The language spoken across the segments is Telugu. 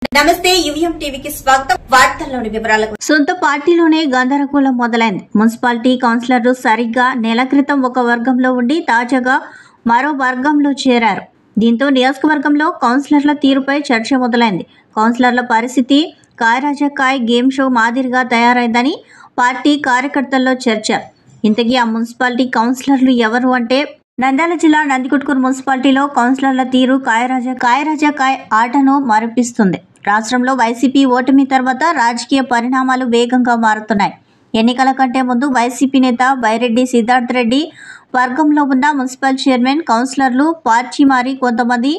నమస్తే యువిఎం టీవీకి స్వాగతం. వార్తల్లోని వివరాలకు. సొంత పార్టీలోనే గందరగోళం మొదలైంది. మున్సిపాలిటీ కౌన్సిలర్లు సరిగ్గా నెల క్రితం ఒక వర్గంలో ఉండి తాజాగా మరో వర్గంలో చేరారు. దీంతో నియోజకవర్గంలో కౌన్సిలర్ల తీరుపై చర్చ మొదలైంది. కౌన్సిలర్ల పరిస్థితి కాయరాజకాయ్ గేమ్ షో మాదిరిగా తయారైందని పార్టీ కార్యకర్తల్లో చర్చ. ఇంతకీ ఆ మున్సిపాలిటీ కౌన్సిలర్లు ఎవరు అంటే, నంద్యాల జిల్లా నందికొట్కూరు మున్సిపాలిటీలో కౌన్సిలర్ల తీరు కాయరాజకాయ్ ఆటను మరిపిస్తుంది. రాష్ట్రంలో వైసీపీ ఓటమి తర్వాత రాజకీయ పరిణామాలు వేగంగా మారుతున్నాయి. ఎన్నికల కంటే ముందు వైసీపీ నేత బైరెడ్డి సిద్ధార్థ రెడ్డి వర్గంలో ఉన్న మున్సిపల్ చైర్మన్, కౌన్సిలర్లు పార్టీ మారి కొంతమంది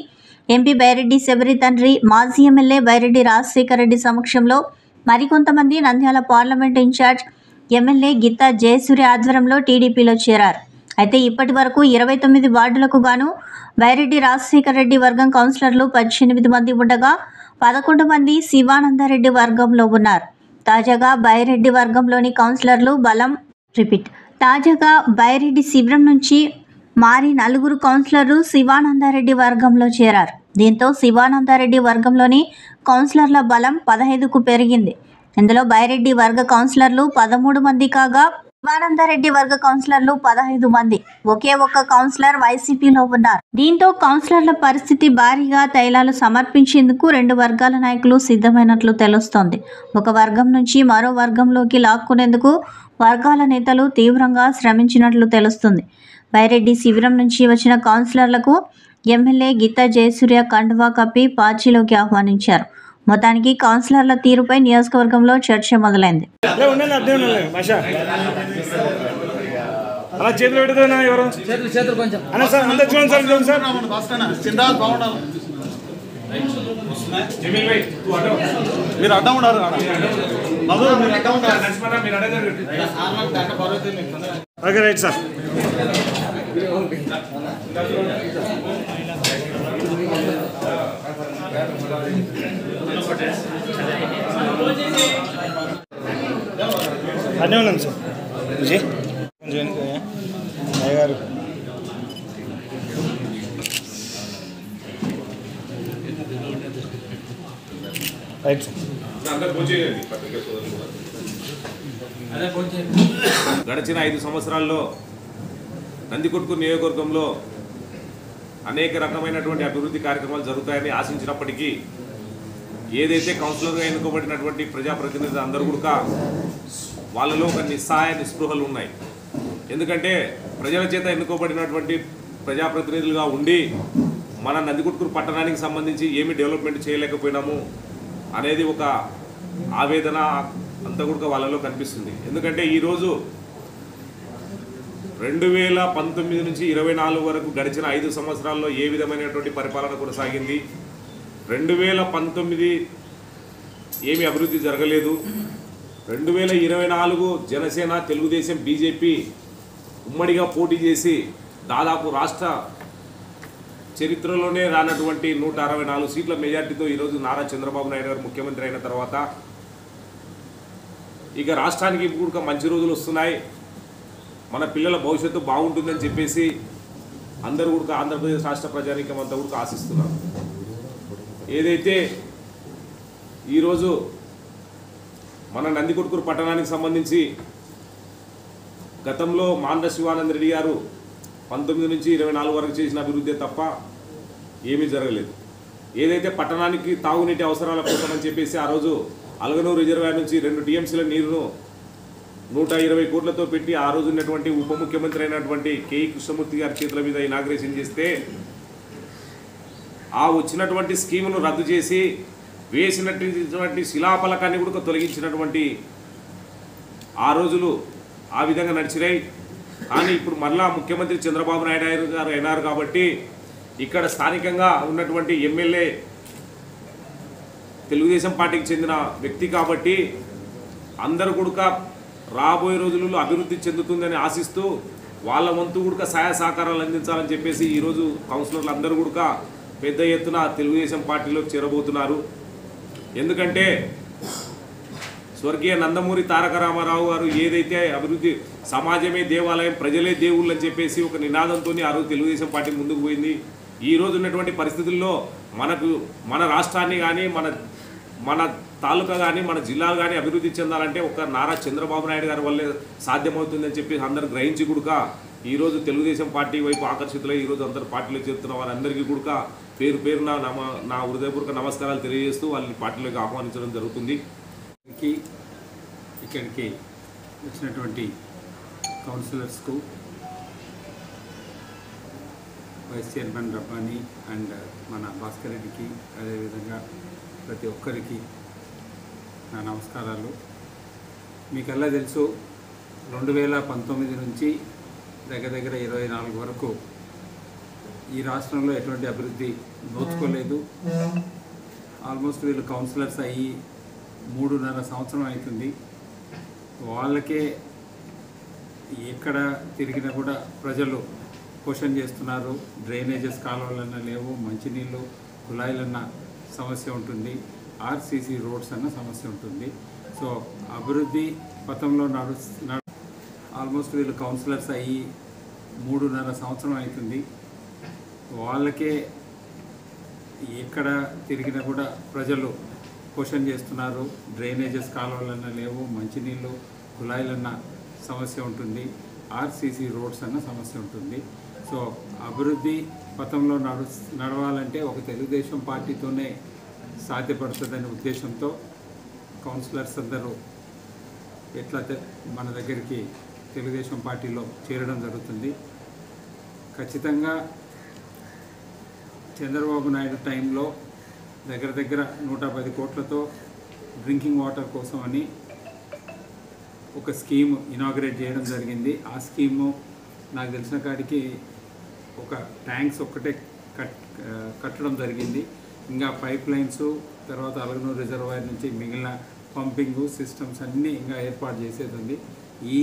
ఎంపీ బైరెడ్డి శబరి తండ్రి, మాజీ ఎమ్మెల్యే బైరెడ్డి రాజశేఖర రెడ్డి సమక్షంలో మరికొంతమంది Nandyal parliament incharge MLA Gitta Jayasurya ఆధ్వర్యంలో టీడీపీలో చేరారు. అయితే ఇప్పటి వరకు 29 వార్డులకు గాను బైరెడ్డి రాజశేఖర రెడ్డి వర్గం కౌన్సిలర్లు 18 మంది ఉండగా 11 మంది శివానందరెడ్డి వర్గంలో ఉన్నారు. తాజాగా బైరెడ్డి వర్గంలోని కౌన్సిలర్లు తాజాగా బైరెడ్డి శిబిరం నుంచి మారి 4 కౌన్సిలర్లు శివానందరెడ్డి వర్గంలో చేరారు. దీంతో శివానందరెడ్డి వర్గంలోని కౌన్సిలర్ల బలం 15కు పెరిగింది. ఇందులో బైరెడ్డి వర్గ కౌన్సిలర్లు 13 మంది కాగా శివానందరెడ్డి వర్గ కౌన్సిలర్లు 15 మంది. ఒకే ఒక్క కౌన్సిలర్ వైసీపీలో ఉన్నారు. దీంతో కౌన్సిలర్ల పరిస్థితి భారీగా తైలాలు సమర్పించేందుకు 2 వర్గాల నాయకులు సిద్ధమైనట్లు తెలుస్తోంది. ఒక వర్గం నుంచి మరో వర్గంలోకి లాక్కునేందుకు వర్గాల నేతలు తీవ్రంగా శ్రమించినట్లు తెలుస్తుంది. బైరెడ్డి శిబిరం నుంచి వచ్చిన కౌన్సిలర్లకు ఎమ్మెల్యే గిత్తా జయసూర్య కండువా కప్పి పార్టీలోకి ఆహ్వానించారు. మొత్తానికి కౌన్సిలర్ల తీరుపై నియోజకవర్గంలో చర్చ మొదలైంది. అన్నీ ఉన్నాను సార్. విజయ్ గారు రైట్ సార్. గడిచిన 5 సంవత్సరాల్లో నందికొట్కూరు నియోజకవర్గంలో అనేక రకమైనటువంటి అభివృద్ధి కార్యక్రమాలు జరుగుతాయని ఆశించినప్పటికీ ఏదైతే కౌన్సిలర్గా ఎన్నుకోబడినటువంటి ప్రజాప్రతినిధులు అందరూ కూడా వాళ్ళలో ఒక నిస్సహాయ నిస్పృహలు ఉన్నాయి. ఎందుకంటే ప్రజల చేత ఎన్నుకోబడినటువంటి ప్రజాప్రతినిధులుగా ఉండి మన నందికొట్కూరు పట్టణానికి సంబంధించి ఏమి డెవలప్మెంట్ చేయలేకపోయినాము అనేది ఒక ఆవేదన అంతా కూడా వాళ్ళలో కనిపిస్తుంది. ఎందుకంటే ఈరోజు 2019 నుంచి 24 వరకు గడిచిన 5 సంవత్సరాల్లో ఏ విధమైనటువంటి పరిపాలన కొనసాగింది. 2019 ఏమి అభివృద్ధి జరగలేదు. 2024 జనసేన, తెలుగుదేశం, బీజేపీ ఉమ్మడిగా పోటీ చేసి దాదాపు రాష్ట్ర చరిత్రలోనే రానటువంటి 164 సీట్ల మెజార్టీతో ఈరోజు నారా చంద్రబాబు నాయుడు గారు ముఖ్యమంత్రి అయిన తర్వాత ఇక రాష్ట్రానికి కూడా మంచి రోజులు వస్తున్నాయి, మన పిల్లల భవిష్యత్తు బాగుంటుందని చెప్పేసి అందరూ కూడా ఆంధ్రప్రదేశ్ రాష్ట్ర ప్రజానీకం అంతా కూడా ఆశిస్తున్నారు. ఏదైతే ఈరోజు మన నందికొట్కూరు పట్టణానికి సంబంధించి గతంలో మాండ్ర శివానంద రెడ్డి గారు 19 నుంచి 24 వరకు చేసిన అభివృద్ధి తప్ప ఏమీ జరగలేదు. ఏదైతే పట్టణానికి తాగునీటి అవసరాల కోసం అని చెప్పేసి ఆ రోజు అలగనూరు రిజర్వాయర్ నుంచి 2 టీఎంసీల నీరును 120 కోట్లతో పెట్టి ఆ రోజు ఉన్నటువంటి ఉప ముఖ్యమంత్రి అయినటువంటి కేఈ కృష్ణమూర్తి గారి చేతుల మీద ఇనాగ్రేషన్ చేస్తే ఆ వచ్చినటువంటి స్కీమును రద్దు చేసి వేసినటువంటి శిలాఫలకాన్ని కూడా తొలగించినటువంటి ఆ రోజులు ఆ విధంగా నడిచినాయి. కానీ ఇప్పుడు మరలా ముఖ్యమంత్రి చంద్రబాబు నాయుడు గారు అయినారు కాబట్టి ఇక్కడ స్థానికంగా ఉన్నటువంటి ఎమ్మెల్యే తెలుగుదేశం పార్టీకి చెందిన వ్యక్తి కాబట్టి అందరూ కూడా రాబోయే రోజులలో అభివృద్ధి చెందుతుందని ఆశిస్తూ వాళ్ళ వంతు కూడా సహాయ సహకారాలు అందించాలని చెప్పేసి ఈరోజు కౌన్సిలర్లు అందరూ కూడా పెద్ద ఎత్తున తెలుగుదేశం పార్టీలోకి చేరబోతున్నారు. ఎందుకంటే స్వర్గీయ నందమూరి తారక రామారావు గారు ఏదైతే అభివృద్ధి సమాజమే దేవాలయం, ప్రజలే దేవుళ్ళు అని చెప్పేసి ఒక నినాదంతో ఆ రోజు తెలుగుదేశం పార్టీ ముందుకు పోయింది. ఈ రోజు ఉన్నటువంటి పరిస్థితుల్లో మన రాష్ట్రాన్ని కానీ మన మన తాలూకా కానీ మన జిల్లాలు కానీ అభివృద్ధి చెందాలంటే ఒక నారా చంద్రబాబు నాయుడు గారి వల్లే సాధ్యమవుతుందని చెప్పి అందరూ గ్రహించి కూడా ఈరోజు తెలుగుదేశం పార్టీ వైపు ఆకర్షితులై ఈరోజు అందరు పార్టీలో చేరుతున్న వారందరికీ కూడా పేరు పేరున నా హృదయపూర్వక నమస్కారాలు తెలియజేస్తూ వాళ్ళని పార్టీలోకి ఆహ్వానించడం జరుగుతుంది. ఇక్కడికి వచ్చినటువంటి కౌన్సిలర్స్కు, వైస్ చైర్మన్ రబ్బానీ అండ్ మన భాస్కర్ రెడ్డికి, అదేవిధంగా ప్రతి ఒక్కరికి నా నమస్కారాలు. మీకల్లా తెలుసు 2019 నుంచి దగ్గర 24 వరకు ఈ రాష్ట్రంలో ఎటువంటి అభివృద్ధి నోచుకోలేదు. ఆల్మోస్ట్ వీళ్ళు కౌన్సిలర్స్ అయ్యి 3.5 సంవత్సరం అవుతుంది. వాళ్ళకే ఎక్కడ తిరిగినా కూడా ప్రజలు క్వశ్చన్ చేస్తున్నారు. డ్రైనేజెస్ కాలువలన్నా లేవు, మంచినీళ్ళు కుళాయిలన్న సమస్య ఉంటుంది, ఆర్సీసీ రోడ్స్ అన్న సమస్య ఉంటుంది. సో అభివృద్ధి పథంలో ఆల్మోస్ట్ వీళ్ళు కౌన్సిలర్స్ అయ్యి 3.5 సంవత్సరం అవుతుంది. వాళ్ళకే ఎక్కడ తిరిగినా కూడా ప్రజలు క్వశ్చన్ చేస్తున్నారు. డ్రైనేజెస్ కాలువలన్నా లేవు, మంచినీళ్ళు కుళాయిలన్న సమస్య ఉంటుంది, ఆర్సీసీ రోడ్స్ అన్న సమస్య ఉంటుంది. సో అభివృద్ధి పథంలో నడవాలంటే ఒక తెలుగుదేశం పార్టీతోనే సాధ్యపడుతుందనే ఉద్దేశంతో కౌన్సిలర్స్ అందరూ ఎట్లా మన దగ్గరికి తెలుగుదేశం పార్టీలో చేరడం జరుగుతుంది. ఖచ్చితంగా చంద్రబాబు నాయుడు టైంలో దగ్గర 110 కోట్లతో డ్రింకింగ్ వాటర్ కోసం అని ఒక స్కీమ్ ఇనాగ్రేట్ చేయడం జరిగింది. ఆ స్కీము నాకు తెలిసిన కాడికి ఒక ట్యాంక్స్ ఒక్కటే కట్టడం జరిగింది. ఇంకా పైప్ లైన్స్, తర్వాత అలగనూరు రిజర్వాయర్ నుంచి మిగిలిన పంపింగ్ సిస్టమ్స్ అన్నీ ఇంకా ఏర్పాటు చేసేది ఉంది. ఈ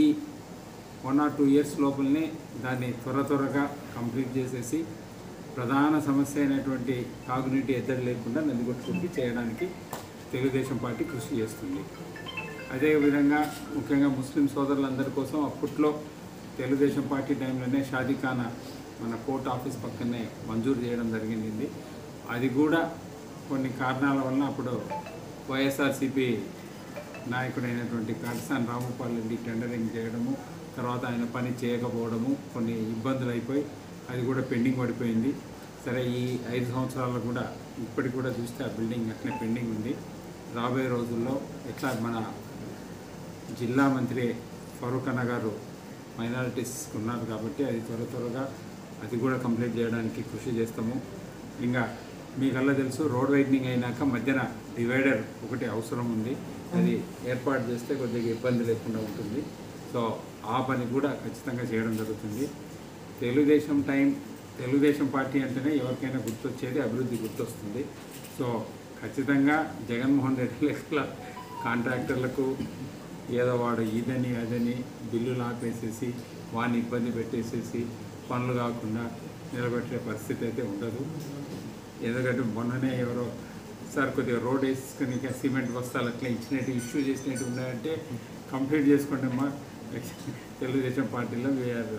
1 or 2 years లోపలనే దాన్ని త్వరగా కంప్లీట్ చేసేసి ప్రధాన సమస్య అయినటువంటి తాగునీటి ఎద్దడి లేకుండా నందికొట్టుకు చేయడానికి తెలుగుదేశం పార్టీ కృషి చేస్తుంది. అదేవిధంగా ముఖ్యంగా ముస్లిం సోదరులందరి కోసం అప్పట్లో తెలుగుదేశం పార్టీ టైంలోనే షాదీఖానా మన కోర్ట్ ఆఫీస్ పక్కనే మంజూరు చేయడం జరిగింది. అది కూడా కొన్ని కారణాల వల్ల అప్పుడు వైఎస్ఆర్సీపీ నాయకుడైనటువంటి కాటసాని రామగోపాల్ రెడ్డి టెండరింగ్ చేయడము, తర్వాత ఆయన పని చేయకపోవడము, కొన్ని ఇబ్బందులు అయిపోయి అది కూడా పెండింగ్ పడిపోయింది. సరే, ఈ 5 సంవత్సరాలు కూడా ఇప్పటికి కూడా చూస్తే ఆ బిల్డింగ్ అట్లే పెండింగ్ ఉంది. రాబోయే రోజుల్లో ఎట్లా మన జిల్లా మంత్రి ఫరూక్ అన్న గారు మైనారిటీస్ ఉన్నారు కాబట్టి అది త్వరగా అది కూడా కంప్లీట్ చేయడానికి కృషి చేస్తాము. ఇంకా మీకల్లా తెలుసు, రోడ్ వైడనింగ్ అయినాక మధ్యన డివైడర్ ఒకటి అవసరం ఉంది. అది ఏర్పాటు చేస్తే కొద్దిగా ఇబ్బంది లేకుండా ఉంటుంది. సో ఆ పని కూడా ఖచ్చితంగా చేయడం జరుగుతుంది. తెలుగుదేశం పార్టీ అంటేనే ఎవరికైనా గుర్తొచ్చేది అభివృద్ధి గుర్తొస్తుంది. సో ఖచ్చితంగా జగన్మోహన్ రెడ్డి లెక్కల కాంట్రాక్టర్లకు ఏదో వాడు ఇదని అదని బిల్లులు ఆపేసేసి వాడిని ఇబ్బంది పెట్టేసేసి పనులు కాకుండా నిలబెట్టే పరిస్థితి అయితే ఉండదు. ఎందుకంటే మొన్ననే ఎవరో సార్ కొద్దిగా రోడ్ వేసుకుని సిమెంట్ బస్తాలు అట్లా ఇచ్చినట్టు ఇష్యూ చేసినట్టు ఉన్నాయంటే కంప్లీట్ చేసుకుంటే మా తెలుగుదేశం పార్టీలో వీఆర్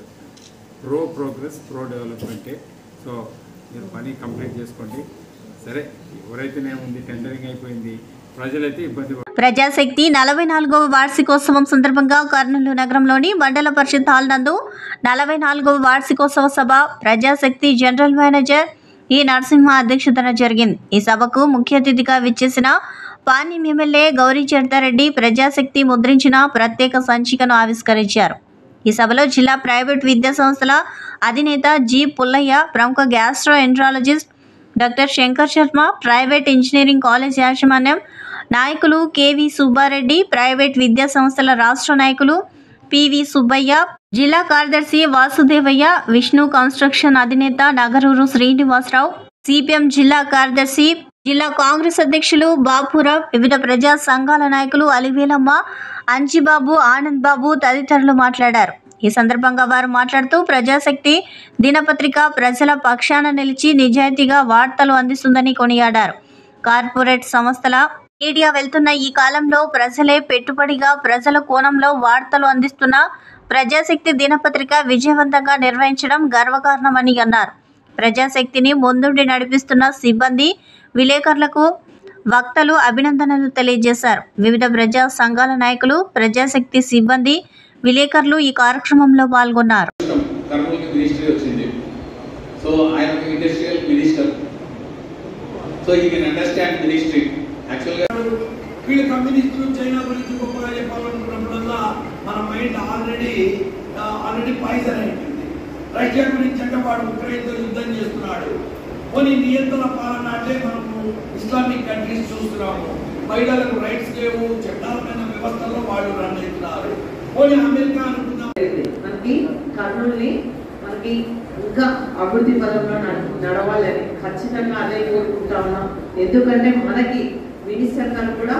ప్రో ప్రోగ్రెస్, ప్రో డెవలప్మెంటే. సో మీరు పని కంప్లీట్ చేసుకోండి. సరే, ఎవరైతేనేముంది, టెండరింగ్ అయిపోయింది, ప్రజలైతే ఇబ్బంది. ప్రజాశక్తి 44వ వార్షికోత్సవం సందర్భంగా కర్నూలు నగరంలోని మండల పరిషత్ హాల్ నందు 44వ వార్షికోత్సవ సభ ప్రజాశక్తి జనరల్ మేనేజర్ ఈ నరసింహ అధ్యక్షతన జరిగింది. ఈ సభకు ముఖ్య అతిథిగా విచ్చేసిన పాణ్యం ఎమ్మెల్యే గౌరీ చరితారెడ్డి ప్రజాశక్తి ముద్రించిన ప్రత్యేక సంచికను ఆవిష్కరించారు. ఈ సభలో జిల్లా ప్రైవేట్ విద్యా సంస్థల అధినేత జి పుల్లయ్య, ప్రముఖ gastro enterologist doctor Shankar Sharma, private engineering college యాజమాన్యం నాయకులు కెవి సుబ్బారెడ్డి, ప్రైవేట్ విద్యా సంస్థల రాష్ట్ర నాయకులు పివి సుబ్బయ్య, జిల్లా కార్యదర్శి వాసుదేవయ్య, విష్ణు కన్స్ట్రక్షన్ అధినేత నగరూరు శ్రీనివాసరావు, సిపిఎం జిల్లా కార్యదర్శి, జిల్లా కాంగ్రెస్ అధ్యక్షులు బాపురావు, వివిధ ప్రజా సంఘాల నాయకులు అలివేలమ్మ, అంజిబాబు, ఆనంద్ బాబు తదితరులు మాట్లాడారు. ఈ సందర్భంగా వారు మాట్లాడుతూ ప్రజాశక్తి దినపత్రిక ప్రజల పక్షాన నిలిచి నిజాయితీగా వార్తలు అందిస్తుందని కొనియాడారు. కార్పొరేట్ సంస్థల మీడియా వెళ్తున్న ఈ కాలంలో ప్రజలే పెట్టుబడిగా ప్రజల కోణంలో వార్తలు అందిస్తున్న ప్రజాశక్తి దినపత్రిక విజయవంతంగా నిర్వహించడం గర్వకారణమని అన్నారు. ప్రజాశక్తిని ముందుండి నడిపిస్తున్న సిబ్బంది, విలేకరులకు వక్తలు అభినందనలు తెలియజేశారు. వివిధ ప్రజా సంఘాల నాయకులు, ప్రజాశక్తి సిబ్బంది, విలేకరులు ఈ కార్యక్రమంలో పాల్గొన్నారు. కర్నూలుకి మినిస్ట్రీ వచ్చింది. సో ఆయన ఒక industrial minister. So you can understand ministry. యాక్చువల్గా వీళ్ళు కమ్యూనిస్టులు చైనా గురించి గొప్పగా చెప్పాలనుకున్నప్పుడల్లా మన మైండ్ ఆల్రెడీ పాయిజన్ అయిపోయింది. రష్యా గురించి అంటే వాడు ఉక్రెయిన్తో యుద్ధం చేస్తున్నాడు. కొన్ని నియంత్రణ పాలన అంటే మనము ఇస్లామిక్ కంట్రీస్ చూస్తున్నాము. మహిళలకు రైట్స్ లేవు, చట్టాలమైన వ్యవస్థలో వాళ్ళు రన్ అవుతున్నారు. కొన్ని అమెరికా అనుకున్నాం. మనకి కర్నూలుని మనకి ఇంకా అభివృద్ధి పదంలో నడవాలని ఖచ్చితంగా అదే కోరుకుంటా ఉన్నాం. ఎందుకంటే మనకి మినిస్టర్ గారు కూడా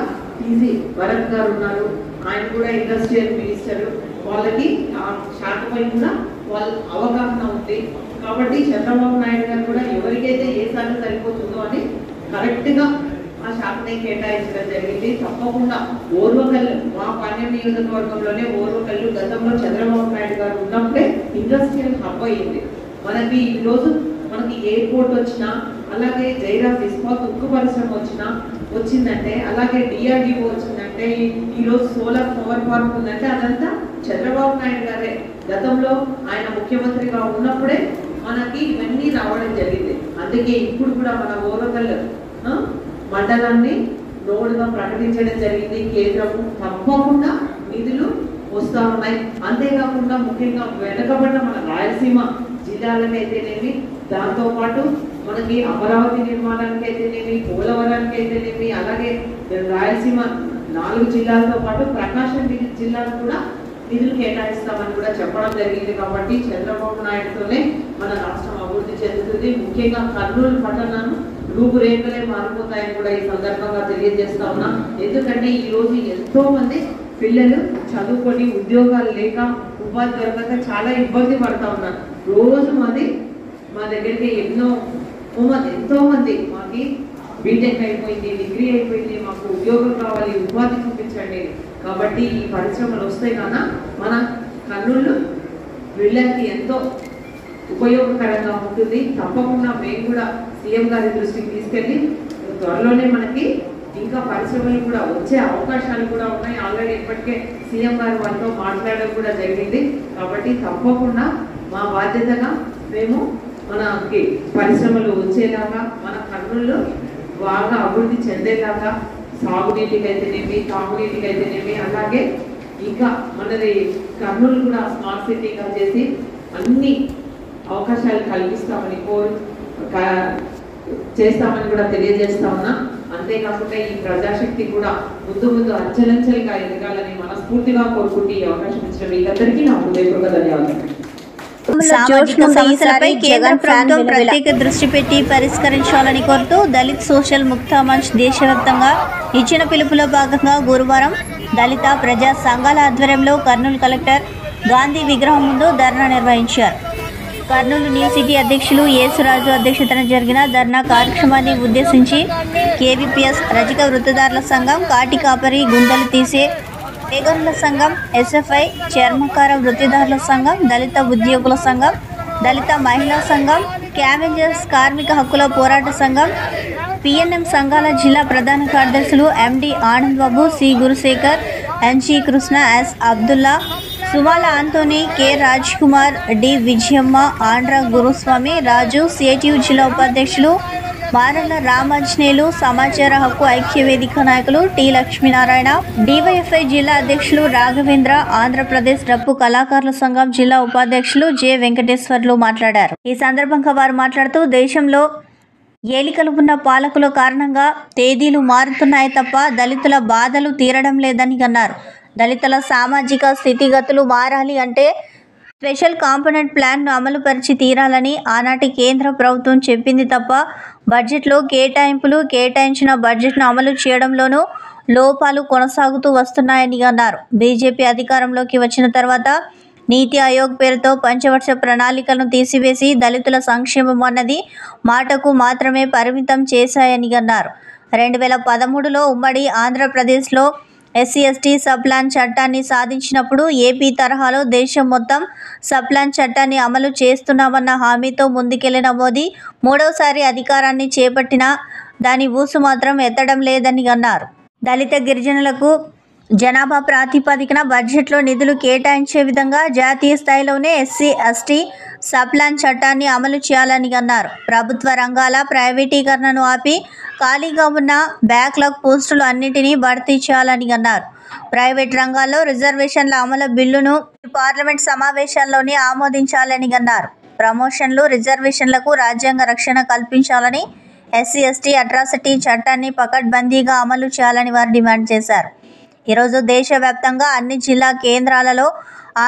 ఈజీ భరత్ గారు ఉన్నారు. ఆయన కూడా ఇండస్ట్రియల్ మినిస్టర్. వాళ్ళకి ఆ శాఖపై కూడా వాళ్ళ అవగాహన ఉంది. కాబట్టి చంద్రబాబు నాయుడు గారు కూడా ఎవరికైతే ఏ శాఖ సరిపోతుందో అని కరెక్ట్గా ఆ శాఖని కేటాయించడం జరిగింది. తప్పకుండా ఓర్వకల్లు మా పాణ్యం నియోజకవర్గంలోనే ఓర్వకల్లు గతంలో చంద్రబాబు నాయుడు గారు ఉన్నప్పుడే ఇండస్ట్రియల్ హబ్ అయ్యింది. మనకి ఈరోజు మనకి ఎయిర్పోర్ట్ వచ్చినా, అలాగే జైరాజ్ ఇస్పాత్ ఉక్కు పరిశ్రమ వచ్చిందంటే, అలాగే డిఆర్డిఓ వచ్చిందంటే, ఈరోజు సోలార్ పవర్ పార్క్ ఉందంటే అదంతా చంద్రబాబు నాయుడు గారే గతంలో ఆయన ముఖ్యమంత్రిగా ఉన్నప్పుడే మనకి ఇవన్నీ రావడం జరిగింది. అందుకే ఇప్పుడు కూడా మన ఓరకల్లు మండలాన్ని నోడుగా ప్రకటించడం జరిగింది. కేంద్రము తప్పకుండా నిధులు వస్తూ ఉన్నాయి. అంతేకాకుండా ముఖ్యంగా వెనుకబడిన మన రాయలసీమ జిల్లాలకు అయితేనేమి, దాంతోపాటు మనకి అమరావతి నిర్మాణానికి అయితేనేమి, పోలవరానికి అయితేనేమి, అలాగే రాయలసీమ 4 జిల్లాలతో పాటు ప్రకాశం జిల్లాకు కూడా నిధులు కేటాయిస్తామని కూడా చెప్పడం జరిగింది. కాబట్టి చంద్రబాబు నాయుడుతోనే మన రాష్ట్రం అభివృద్ధి చెందుతుంది. ముఖ్యంగా కర్నూలు పట్టణాన్ని రూపురేఖలే మారిపోతాయని కూడా ఈ సందర్భంగా తెలియజేస్తా ఉన్నా. ఎందుకంటే ఈ రోజు ఎంతో మంది పిల్లలు చదువుకొని ఉద్యోగాలు లేక, ఉపాధి దొరకక చాలా ఇబ్బంది పడతా ఉన్నారు. రోజు మా దగ్గరికి ఎంతో మంది మాకి బీటెక్ అయిపోయింది, డిగ్రీ అయిపోయింది, మాకు ఉద్యోగం కావాలి, ఉపాధి చూపించండి. కాబట్టి ఈ పరిశ్రమలు వస్తే కన్నా మన కర్నూలు వీళ్ళకి ఎంతో ఉపయోగకరంగా ఉంటుంది. తప్పకుండా మేము కూడా సీఎం గారి దృష్టికి తీసుకెళ్ళి త్వరలోనే మనకి ఇంకా పరిశ్రమలు కూడా వచ్చే అవకాశాలు కూడా ఉన్నాయి. ఆల్రెడీ ఇప్పటికే సీఎం గారు వాళ్ళతో మాట్లాడడం కూడా జరిగింది. కాబట్టి తప్పకుండా మా బాధ్యతగా మేము మనకి పరిశ్రమలు వచ్చేలాగా, మన కర్నూలు బాగా అభివృద్ధి చెందేలాగా, సాగునీటికి అయితేనేమి, తాగునీటికి అయితేనేమి, అలాగే ఇంకా మనది కర్నూలు కూడా స్మార్ట్ సిటీగా చేసి అన్ని అవకాశాలు కల్పిస్తామని చేస్తామని కూడా తెలియజేస్తా ఉన్నా. అంతేకాకుండా ఈ ప్రజాశక్తి కూడా ముందు అంచెలంచెలుగా ఎదగాలని మనస్ఫూర్తిగా కోరుకుంటూ ఈ అవకాశం ఇచ్చిన వీళ్ళందరికీ నా హృదయపూర్వక ధన్యవాదాలు. సామాజిక సమస్యలపై కేంద్ర ప్రభుత్వం ప్రత్యేక దృష్టి పెట్టి పరిష్కరించాలని కోరుతూ దళిత్ సోషల్ ముక్తా మంచ్ దేశవ్యాప్తంగా ఇచ్చిన పిలుపులో భాగంగా గురువారం దళిత ప్రజా సంఘాల ఆధ్వర్యంలో కర్నూలు కలెక్టర్ గాంధీ విగ్రహం ముందు ధర్నా నిర్వహించారు. కర్నూలు న్యూ సిటీ అధ్యక్షులు యేసురాజు అధ్యక్షతన జరిగిన ధర్నా కార్యక్రమాన్ని ఉద్దేశించి కేవీపీఎస్ రజక వృత్తిదారుల సంఘం, కాటి కాపరి, గుంతలు తీసే వేగనుల సంఘం, ఎస్ఎఫ్ఐ, చర్మకార వృత్తిదారుల సంఘం, దళిత ఉద్యోగుల సంఘం, దళిత మహిళా సంఘం, క్యావెంజర్స్ కార్మిక హక్కుల పోరాట సంఘం, పిఎన్ఎం సంఘాల జిల్లా ప్రధాన కార్యదర్శులు MD Anand Babu, C Gurushekar, NG Krishna, S Abdulla, Sumala Antony, K Raj Kumar, D Vijayamma, Andhra Guruswamy, Raju, CITU జిల్లా ఉపాధ్యక్షులు మారల రామాంజనేయులు, సమాచార హక్కు ఐక్య వేదిక నాయకులు టి లక్ష్మీనారాయణ, డివైఎఫ్ఐ జిల్లా అధ్యక్షులు రాఘవేంద్ర, ఆంధ్రప్రదేశ్ డప్పు కళాకారుల సంఘం జిల్లా ఉపాధ్యక్షులు జె వెంకటేశ్వర్లు మాట్లాడారు. ఈ సందర్భంగా వారు మాట్లాడుతూ దేశంలో ఏలికలు ఉన్న పాలకుల కారణంగా తేదీలు మారుతున్నాయి తప్ప దళితుల బాధలు తీరడం లేదని అన్నారు. దళితుల సామాజిక స్థితిగతులు మారాలి అంటే స్పెషల్ కాంపోనెంట్ ప్లాన్ను అమలు పరిచి తీరాలని ఆనాటి కేంద్ర ప్రభుత్వం చెప్పింది తప్ప బడ్జెట్లో కేటాయించిన బడ్జెట్ను అమలు చేయడంలోనూ లోపాలు కొనసాగుతూ వస్తున్నాయని అన్నారు. బీజేపీ అధికారంలోకి వచ్చిన తర్వాత నీతి ఆయోగ్ పేరుతో పంచవర్ష ప్రణాళికలను తీసివేసి దళితుల సంక్షేమం అన్నది మాటకు మాత్రమే పరిమితం చేశాయని అన్నారు. 2013లో ఉమ్మడి ఆంధ్రప్రదేశ్లో ఎస్సీ/ఎస్టీ సబ్ప్లాన్ చట్టాన్ని సాధించినప్పుడు ఏపీ తరహాలో దేశం మొత్తం సబ్ప్లాన్ చట్టాన్ని అమలు చేస్తున్నామన్న హామీతో ముందుకెళ్లిన మోదీ మూడవసారి అధికారాన్ని చేపట్టిన దాని ఊసు మాత్రం ఎత్తడం లేదని అన్నారు. దళిత గిరిజనులకు జనాభా ప్రాతిపదికన బడ్జెట్లో నిధులు కేటాయించే విధంగా జాతీయ స్థాయిలోనే ఎస్సీ ఎస్టీ సప్లాన్ చట్టాన్ని అమలు చేయాలని అన్నారు. ప్రభుత్వ రంగాల ప్రైవేటీకరణను ఆపి ఖాళీగా ఉన్న బ్యాక్లాగ్ పోస్టులు అన్నింటినీ భర్తీ చేయాలని అన్నారు. ప్రైవేట్ రంగాల్లో రిజర్వేషన్ల అమలు బిల్లును పార్లమెంట్ సమావేశాల్లోనే ఆమోదించాలని అన్నారు. ప్రమోషన్లు రిజర్వేషన్లకు రాజ్యాంగ రక్షణ కల్పించాలని, ఎస్సీ ఎస్టీ అట్రాసిటీ చట్టాన్ని పకడ్బందీగా అమలు చేయాలని వారు డిమాండ్ చేశారు. ఈరోజు దేశవ్యాప్తంగా అన్ని జిల్లా కేంద్రాలలో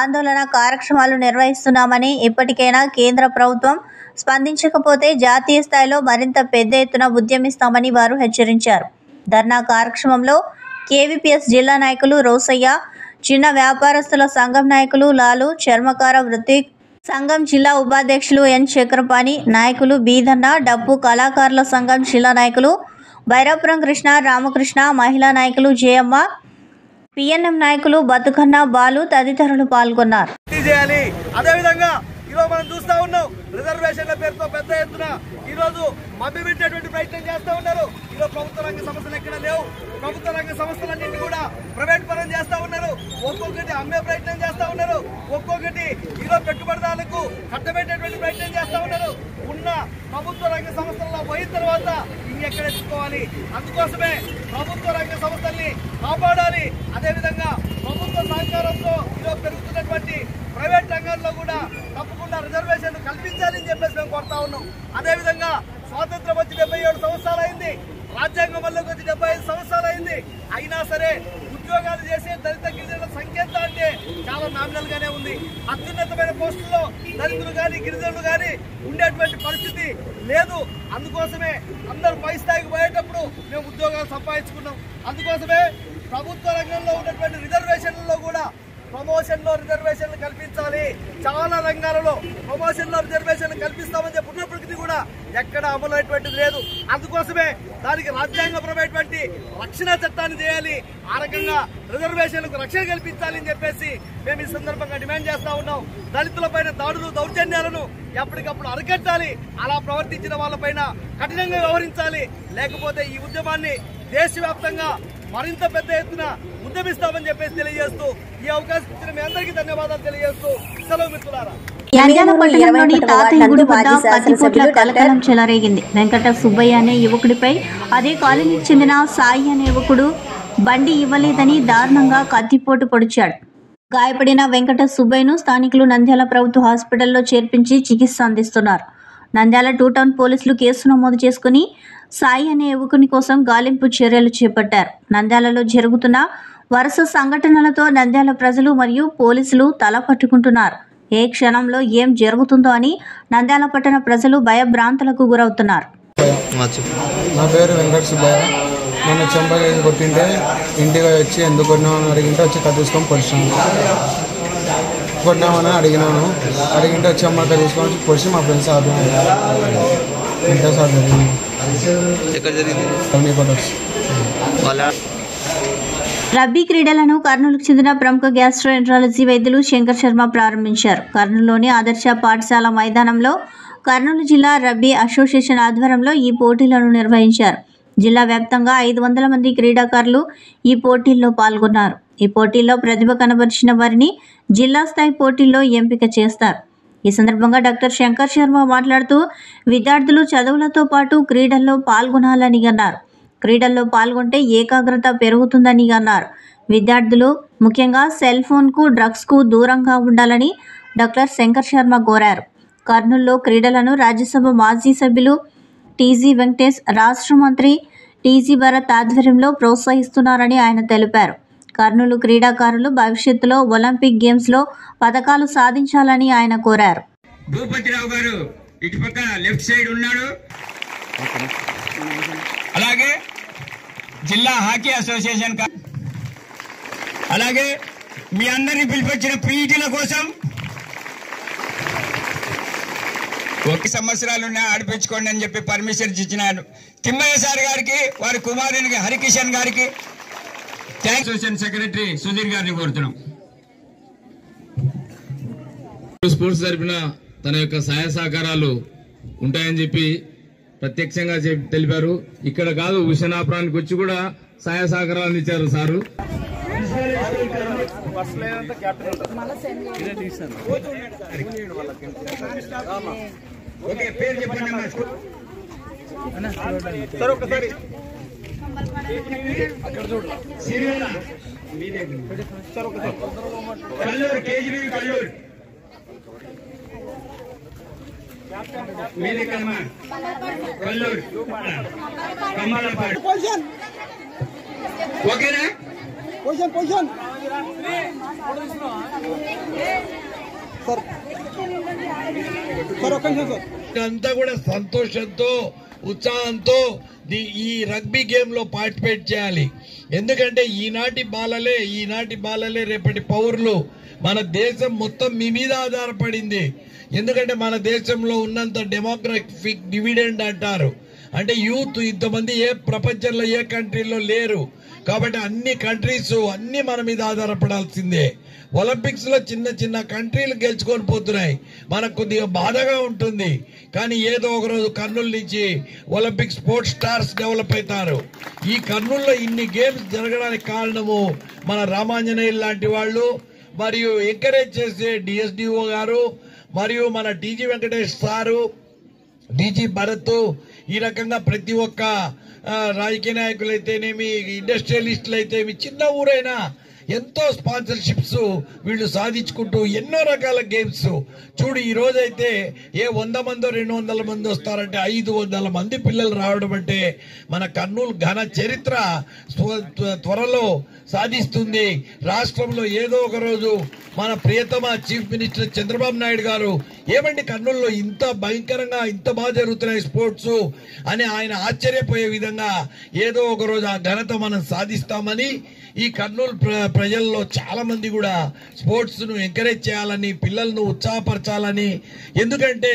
ఆందోళన కార్యక్రమాలు నిర్వహిస్తున్నామని, ఇప్పటికైనా కేంద్ర ప్రభుత్వం స్పందించకపోతే జాతీయ స్థాయిలో మరింత పెద్ద ఎత్తున ఉద్యమిస్తామని వారు హెచ్చరించారు. ధర్నా కార్యక్రమంలో కేవీపీఎస్ జిల్లా నాయకులు రోసయ్య, చిన్న వ్యాపారస్తుల సంఘం నాయకులు లాలు, చర్మకార వృత్తి సంఘం జిల్లా ఉపాధ్యక్షులు ఎన్ చక్రపాణి, నాయకులు బీదన్న, డప్పు కళాకారుల సంఘం జిల్లా నాయకులు భైరపురం కృష్ణ, రామకృష్ణ, మహిళా నాయకులు జయమ్మ, పిఎన్ఎం నాయకులు బతుకన్న, బాలు తదితరులు పాల్గొన్నారు. అదేవిధంగా ఈరోజు మనం చూస్తూ ఉన్నాం, రిజర్వేషన్ల పేరుతో పెద్ద ఎత్తున ఈరోజు మభ్య పెట్టేటువంటి ప్రయత్నం చేస్తూ ఉన్నారు. ఈరోజు ప్రభుత్వ రంగ సంస్థలు ఎక్కడ లేవు. ప్రభుత్వ రంగ సంస్థలన్నింటినీ కూడా ప్రైవేట్ పరం చేస్తూ ఉన్నారు. ఒక్కొక్కటి అమ్మే ప్రయత్నం చేస్తూ ఉన్నారు. ఒక్కొక్కటి ఈరోజు పెట్టుబడిదారులకు కట్టబెట్టేటువంటి ప్రయత్నం చేస్తూ ఉన్నారు. ఉన్న ప్రభుత్వ రంగ సంస్థల్లో పోయిన తర్వాత ఇంకెక్కడ ఎత్తుకోవాలి. అందుకోసమే ప్రభుత్వ రంగ సంస్థల్ని కాపాడాలి. అదేవిధంగా ప్రభుత్వ సహకారంతో ఈరోజు పెరుగుతున్నటువంటి ప్రైవేట్ రంగాల్లో కూడా తప్పకుండా రిజర్వేషన్లు కల్పించాలని చెప్పేసి మేము కోరుతా ఉన్నాం. అదేవిధంగా స్వాతంత్రం వచ్చి 77 సంవత్సరాలు అయింది. రాజ్యాంగం వల్లకి వచ్చి 75 సంవత్సరాలు అయింది. అయినా సరే ఉద్యోగాలు చేసే దళిత గిరిజనుల సంఖ్య ఎంత అంటే చాలా నామినల్ గానే ఉంది. అత్యున్నతమైన పోస్టుల్లో దళితులు కానీ గిరిజనులు కానీ ఉండేటువంటి పరిస్థితి లేదు. అందుకోసమే అందరూ పై స్థాయికి పోయేటప్పుడు మేము ఉద్యోగాలు సంపాదించుకున్నాం. అందుకోసమే ప్రభుత్వ రంగంలో ఉన్నటువంటి రిజర్వేషన్లలో కూడా ప్రమోషన్లో రిజర్వేషన్లు కల్పించాలి. చాలా రంగాలలో ప్రమోషన్లో రిజర్వేషన్లు కల్పిస్తామని చెప్పుకున్నప్పటికీ కూడా ఎక్కడ అమలు అయ్యేటువంటిది లేదు. అందుకోసమే దానికి రాజ్యాంగపరమైనటువంటి రక్షణ చట్టాన్ని చేయాలి. ఆ రకంగా రిజర్వేషన్లకు రక్షణ కల్పించాలని చెప్పేసి మేము ఈ సందర్భంగా డిమాండ్ చేస్తా ఉన్నాం. దళితులపైన దాడులు దౌర్జన్యాలను ఎప్పటికప్పుడు అరికట్టాలి. అలా ప్రవర్తించిన వాళ్ళపైన కఠినంగా వ్యవహరించాలి. లేకపోతే ఈ ఉద్యమాన్ని దేశవ్యాప్తంగా మరింత పెద్ద ఎత్తున ఉద్యమిస్తామని చెప్పేసి తెలియజేస్తూ ఈ అవకాశం ఇచ్చిన మీ అందరికీ ధన్యవాదాలు తెలియజేస్తూ సెలవు మిత్రులారా. నంద్యాల పట్టణంలోని తాతయ్య గుడి వద్ద కత్తిపోట్ల కలకలం చెలరేగింది. వెంకట సుబ్బయ్య అనే యువకుడిపై అదే కాలనీకి చెందిన సాయి అనే యువకుడు బండి ఇవ్వలేదని దారుణంగా కత్తిపోటు పొడిచాడు. గాయపడిన వెంకట సుబ్బయ్యను స్థానికులు నంద్యాల ప్రభుత్వ హాస్పిటల్లో చేర్పించి చికిత్స అందిస్తున్నారు. నంద్యాల 2 టౌన్ పోలీసులు కేసు నమోదు చేసుకుని సాయి అనే యువకుని కోసం గాలింపు చర్యలు చేపట్టారు. నంద్యాలలో జరుగుతున్న వరుస సంఘటనలతో నంద్యాల ప్రజలు మరియు పోలీసులు తల పట్టుకుంటున్నారు. ఏ క్షణంలో ఏం జరుగుతుందో అని నంద్యాల పట్టణ ప్రజలు భయభ్రాంతులకు గురవుతున్నారు. నా పేరు వెంకట సుబ్బయ్య. నేను చెంపగా కొట్టింటే ఇంటికి వచ్చి ఎందుకు కొట్టినామని అడిగింటే వచ్చి తీసుకొని పొడిచాను. కొట్టినామని అడిగినాను. అడిగింటే వచ్చి అమ్మాయి తీసుకొని వచ్చి పొడిచి మా ఫ్రెండ్స్ ఇంటర్ సార్ రబ్బీ క్రీడలను కర్నూలుకు చెందిన ప్రముఖ గ్యాస్ట్రోఎంట్రాలజీ వైద్యులు శంకర్ శర్మ ప్రారంభించారు. కర్నూలులోని ఆదర్శ పాఠశాల మైదానంలో కర్నూలు జిల్లా రబ్బీ అసోసియేషన్ ఆధ్వర్యంలో ఈ పోటీలను నిర్వహించారు. జిల్లా వ్యాప్తంగా 500 మంది క్రీడాకారులు ఈ పోటీల్లో పాల్గొన్నారు. ఈ పోటీల్లో ప్రతిభ కనబరిచిన వారిని జిల్లా స్థాయి పోటీల్లో ఎంపిక చేస్తారు. ఈ సందర్భంగా డాక్టర్ శంకర్ శర్మ మాట్లాడుతూ విద్యార్థులు చదువులతో పాటు క్రీడల్లో పాల్గొనాలని అన్నారు. క్రీడల్లో పాల్గొంటే ఏకాగ్రత పెరుగుతుందని అన్నారు. విద్యార్థులు ముఖ్యంగా సెల్ ఫోన్కు డ్రగ్స్కు దూరంగా ఉండాలని డాక్టర్ శంకర్ శర్మ కోరారు. కర్నూలులో క్రీడలను రాజ్యసభ మాజీ సభ్యులు టీజీ వెంకటేష్, రాష్ట్ర మంత్రి టీజీ భరత్ ఆధ్వర్యంలో ప్రోత్సహిస్తున్నారని ఆయన తెలిపారు. కర్నూలు క్రీడాకారులు భవిష్యత్తులో ఒలింపిక్ గేమ్స్లో పథకాలు సాధించాలని ఆయన కోరారు. భూపతిరావు గారు ఇటుపక్క లెఫ్ట్ సైడ్ ఉన్నాడు. అలాగే జిల్లా హాకీ అసోసియేషన్, అలాగే మీ అందరినీ పిలిపించిన పీఈటీల కోసం 1 సంవత్సరాలున్నా ఆడిపించుకోండి అని చెప్పి పర్మిషన్ ఇచ్చినారు. తిమ్మయ్య సార్ గారికి, వారి కుమారునికి హరికిషన్ గారికి అసోసియేషన్ సెక్రటరీ సుధీర్ గారిని కోరుతున్నాం. స్పోర్ట్స్ తరఫున తన యొక్క సహాయ సహకారాలు ఉంటాయని చెప్పి ప్రత్యక్షంగా తెలిపారు. ఇక్కడ కాదు హుషనాపురానికి వచ్చి కూడా సహాయ సహకారాలు అందించారు సారు. ఓకేనా అంతా కూడా సంతోషంతో ఉత్సాహంతో ఈ రగ్బీ గేమ్ లో పార్టిసిపేట్ చేయాలి. ఎందుకంటే ఈనాటి బాలలే రేపటి పౌరులు. మన దేశం మొత్తం మీ మీద ఆధారపడింది. ఎందుకంటే మన దేశంలో ఉన్నంత డెమోగ్రఫిక్ డివిడెండ్ అంటారు. అంటే యూత్ ఇంతమంది ఏ ప్రపంచంలో ఏ కంట్రీలో లేరు. కాబట్టి అన్ని కంట్రీస్ అన్ని మన మీద ఆధారపడాల్సిందే. ఒలింపిక్స్ లో చిన్న చిన్న కంట్రీలు గెలుచుకొని పోతున్నాయి. మనకు కొద్దిగా బాధగా ఉంటుంది. కానీ ఏదో ఒక రోజు కర్నూలు నుంచి ఒలింపిక్ స్పోర్ట్స్ స్టార్స్ డెవలప్ అవుతారు. ఈ కర్నూలులో ఇన్ని గేమ్స్ జరగడానికి కారణము మన రామాంజనేయులు లాంటి వాళ్ళు, మరియు ఎంకరేజ్ చేసే డిఎస్డిఓ గారు, మరియు మన TG Venkatesh sir, DG Bharat, ఈ రకంగా ప్రతి ఒక్క రాజకీయ నాయకులు అయితేనేమి, ఇండస్ట్రియలిస్టులు అయితేమి, చిన్న ఊరైనా ఎంతో స్పాన్సర్షిప్స్ వీళ్ళు సాధించుకుంటూ ఎన్నో రకాల గేమ్స్ చూడు. ఈ రోజైతే ఏ 100 మందో 200 మంది వస్తారంటే 500 మంది పిల్లలు రావడం అంటే మన కర్నూలు ఘన చరిత్ర త్వరలో సాధిస్తుంది. రాష్ట్రంలో ఏదో ఒక రోజు మన ప్రియతమ చీఫ్ మినిస్టర్ చంద్రబాబు నాయుడు గారు ఏమండి కర్నూలులో ఇంత భయంకరంగా ఇంత బాగా జరుగుతున్నాయి స్పోర్ట్స్ అని ఆయన ఆశ్చర్యపోయే విధంగా ఏదో ఒక రోజు ఆ ఘనత మనం సాధిస్తామని ఈ కర్నూలు ప్రజల్లో చాలా మంది కూడా స్పోర్ట్స్ ను ఎంకరేజ్ చేయాలని, పిల్లలను ఉత్సాహపరచాలని. ఎందుకంటే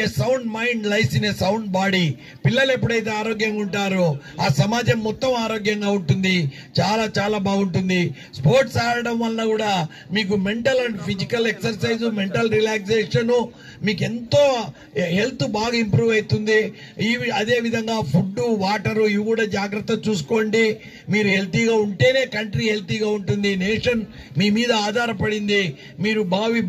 a sound mind lies in a sound body. పిల్లలు ఎప్పుడైతే ఆరోగ్యంగా ఉంటారో ఆ సమాజం మొత్తం ఆరోగ్యంగా ఉంటుంది. చాలా చాలా బాగుంటుంది. స్పోర్ట్స్ ఆడడం వల్ల కూడా మీకు mental and physical exercise, mental relaxation, మీకు ఎంతో హెల్త్ బాగా ఇంప్రూవ్ అవుతుంది. అదే విధంగా ఫుడ్, వాటర్ ఇవి కూడా జాగ్రత్త చూసుకోండి. మీరు హెల్తీగా ఉంటేనే కంట్రీ హెల్తీగా ఉంటుంది. నేషన్ మీ మీద ఆధారపడింది. మీరు భావి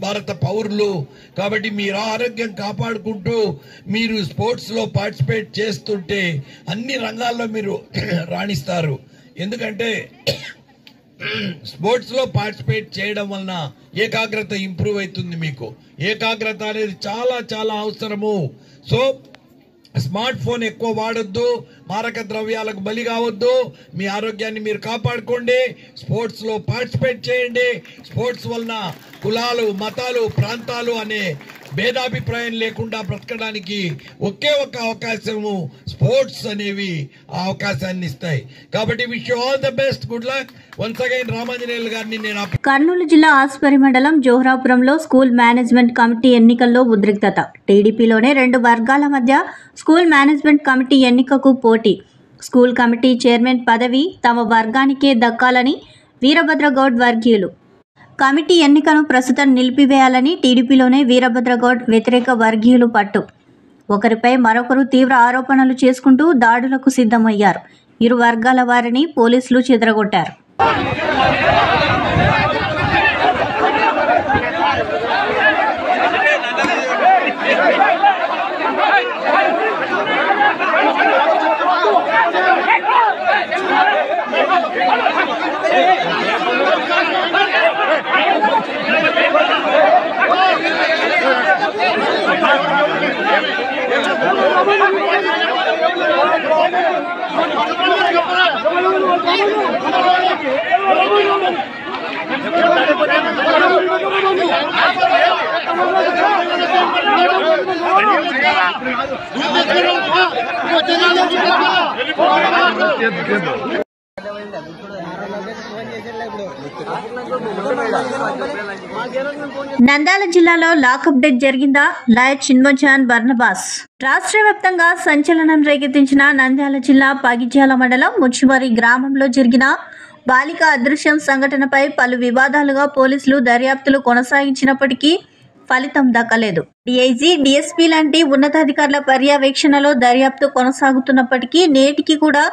భారత పౌరులు. కాబట్టి మీరు ఆరోగ్యం కాపాడుకుంటూ మీరు స్పోర్ట్స్ లో పార్టిసిపేట్ చేస్తుంటే అన్ని రంగాల్లో మీరు రాణిస్తారు. ఎందుకంటే స్పోర్ట్స్ లో పార్టిసిపేట్ చేయడం వలన ఏకాగ్రత ఇంప్రూవ్ అవుతుంది. మీకు ఏకాగ్రత అనేది చాలా చాలా అవసరము. సో స్మార్ట్ ఫోన్ ఎక్కువ వాడొద్దు, మారక ద్రవ్యాలకు బలి కావద్దు, మీ ఆరోగ్యాన్ని మీరు కాపాడుకోండి, స్పోర్ట్స్ లో పార్టిసిపేట్ చేయండి. స్పోర్ట్స్ వలన కులాలు, మతాలు, ప్రాంతాలు అనే భేదాభిప్రాయం లేకుండా బ్రతకడానికి ఒకే ఒక అవకాశము స్పోర్ట్స్ అనేవి ఆ అవకాశాన్ని ఇస్తాయి. కాబట్టి wish you all the best, good luck. Once again Ramanjaneyulu గారిని నేను కర్నూలు జిల్లా ఆస్పరి మండలం జోహరాపురంలో స్కూల్ మేనేజ్మెంట్ కమిటీ ఎన్నికల్లో ఉద్రిక్తత. టీడీపీలోనే 2 వర్గాల మధ్య స్కూల్ మేనేజ్మెంట్ కమిటీ ఎన్నికకు పోటీ. స్కూల్ కమిటీ చైర్మన్ పదవి తమ వర్గానికే దక్కాలని వీరభద్రగౌడ్ వర్గీయులు. కమిటీ ఎన్నికను ప్రస్తుతం నిలిపివేయాలని టీడీపీలోనే వీరభద్రగౌడ్ వ్యతిరేక వర్గీయులు పట్టు. ఒకరిపై మరొకరు తీవ్ర ఆరోపణలు చేసుకుంటూ దాడులకు సిద్ధమయ్యారు. ఇరు వర్గాల వారిని పోలీసులు చెదరగొట్టారు. నంద్యాల జిల్లాలో లాకప్ డెత్ జరిగిందా? లాయర్ చిన్మజాన్ బర్నబాస్. రాష్ట్ర వ్యాప్తంగా సంచలనం రేకెత్తించిన నంద్యాల జిల్లా పగిజ్యాల మండలం ముచ్చిమరి గ్రామంలో జరిగిన బాలిక అదృశ్యం సంఘటనపై పలు వివాదాలుగా పోలీసులు దర్యాప్తులు కొనసాగించినప్పటికీ ఫలితం దక్కలేదు. డీఐజీ, డీఎస్పీ లాంటి ఉన్నతాధికారుల పర్యవేక్షణలో దర్యాప్తు కొనసాగుతున్నప్పటికీ నేటికి కూడా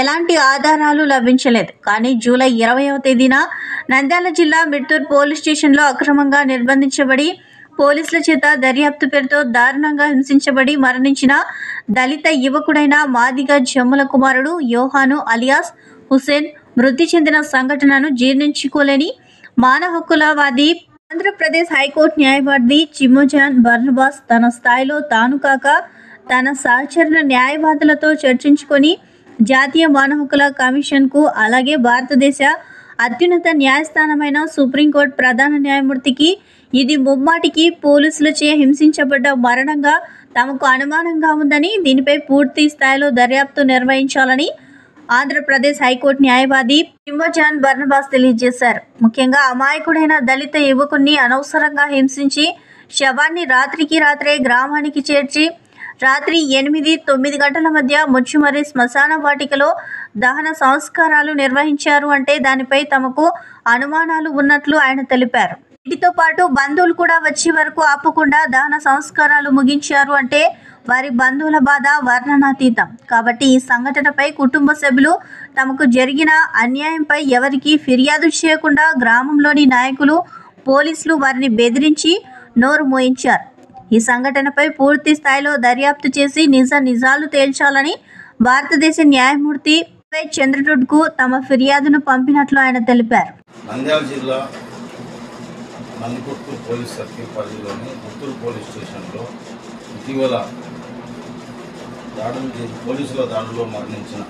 ఎలాంటి ఆధారాలు లభించలేదు. కానీ జూలై 20వ తేదీన నంద్యాల జిల్లా మిడ్తూర్ పోలీస్ స్టేషన్లో అక్రమంగా నిర్బంధించబడి పోలీసుల చేత దర్యాప్తు పేరుతో దారుణంగా హింసించబడి మరణించిన దళిత యువకుడైన మాదిగ జమ్ముల కుమారుడు యోహాను అలియాస్ హుసేన్ మృతి చెందిన సంఘటనను జీర్ణించుకోలేని మానవ హక్కులవాది ఆంధ్రప్రదేశ్ హైకోర్టు న్యాయవాది చిమ్మోజాన్ బర్నబాస్ తన స్థాయిలో తాను కాక తన సహచరుల న్యాయవాదులతో చర్చించుకొని జాతీయ మానవ హక్కుల కమిషన్కు అలాగే భారతదేశ అత్యున్నత న్యాయస్థానమైన సుప్రీంకోర్టు ప్రధాన న్యాయమూర్తికి ఇది ముమ్మాటికి పోలీసులచే హింసించబడ్డ మరణంగా తమకు అనుమానంగా ఉందని, దీనిపై పూర్తి స్థాయిలో దర్యాప్తు నిర్వహించాలని ఆంధ్రప్రదేశ్ హైకోర్టు న్యాయవాది చిమ్మోజాన్ బర్నబాస్ తెలియజేశారు. ముఖ్యంగా అమాయకుడైన దళిత యువకుడిని అనవసరంగా హింసించి శవాన్ని రాత్రికి రాత్రే గ్రామానికి చేర్చి రాత్రి 8-9 గంటల మధ్య ముచ్చుమర్రి శ్మశాన వాటికలో దహన సంస్కారాలు నిర్వహించారు అంటే దానిపై తమకు అనుమానాలు ఉన్నట్లు ఆయన తెలిపారు. వీటితో పాటు బంధువులు కూడా వచ్చే వరకు ఆపకుండా దహన సంస్కారాలు ముగించారు అంటే వారి బంధువుల బాధ వర్ణనాతీతం. కాబట్టి ఈ సంఘటనపై కుటుంబ సభ్యులు తమకు జరిగిన అన్యాయంపై ఎవరికీ ఫిర్యాదు చేయకుండా గ్రామంలోని నాయకులు, పోలీసులు వారిని బెదిరించి నోరు మోయించారు. ఈ సంఘటనపై పూర్తి స్థాయిలో దర్యాప్తు చేసి నిజాలు తేల్చాలని భారతదేశ న్యాయమూర్తి చంద్రచూడ్కు తమ ఫిర్యాదును పంపినట్లు ఆయన తెలిపారు. నంద్యాల జిల్లా నందికొట్టు పోలీస్ సర్కిల్ పరిధిలోని పుత్తూరు పోలీస్ స్టేషన్లో ఇటీవల పోలీసుల దాడులో మరణించిన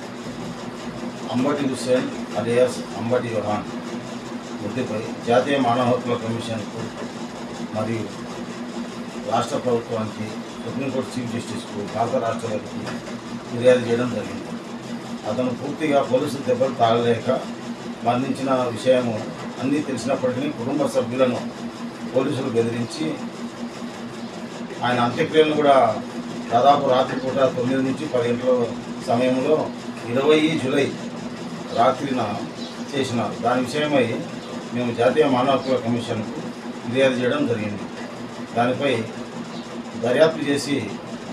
అంబటి హుసేన్ అలియాస్ అంబటి యోహాన్ మృతిపై జాతీయ మానవ హక్కుల కమిషన్కు మరియు రాష్ట్ర ప్రభుత్వానికి, సుప్రీంకోర్టు చీఫ్ జస్టిస్కు, భారత రాష్ట్రపతికి ఫిర్యాదు చేయడం జరిగింది. అతను పూర్తిగా పోలీసుల దెబ్బలు తాగలేక మరణించిన విషయము అన్నీ తెలిసినప్పటికీ కుటుంబ సభ్యులను పోలీసులు బెదిరించి ఆయన అంత్యక్రియలను కూడా దాదాపు రాత్రిపూట 9 నుంచి 10 గంటల సమయంలో 20 జూలై రాత్రిన చేసినారు. దాని విషయమై మేము జాతీయ మానవ హక్కుల కమిషన్కు ఫిర్యాదు చేయడం జరిగింది. దానిపై దర్యాప్తు చేసి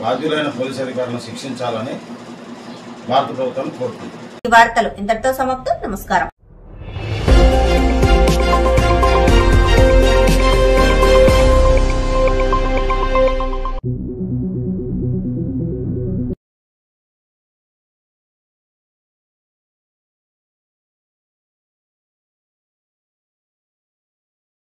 బాధ్యులైన పోలీసు అధికారులను శిక్షించాలని భారత ప్రభుత్వం కోరుతుంది. ఈ వార్తలు ఇంతటితో సమాప్తం. నమస్కారం.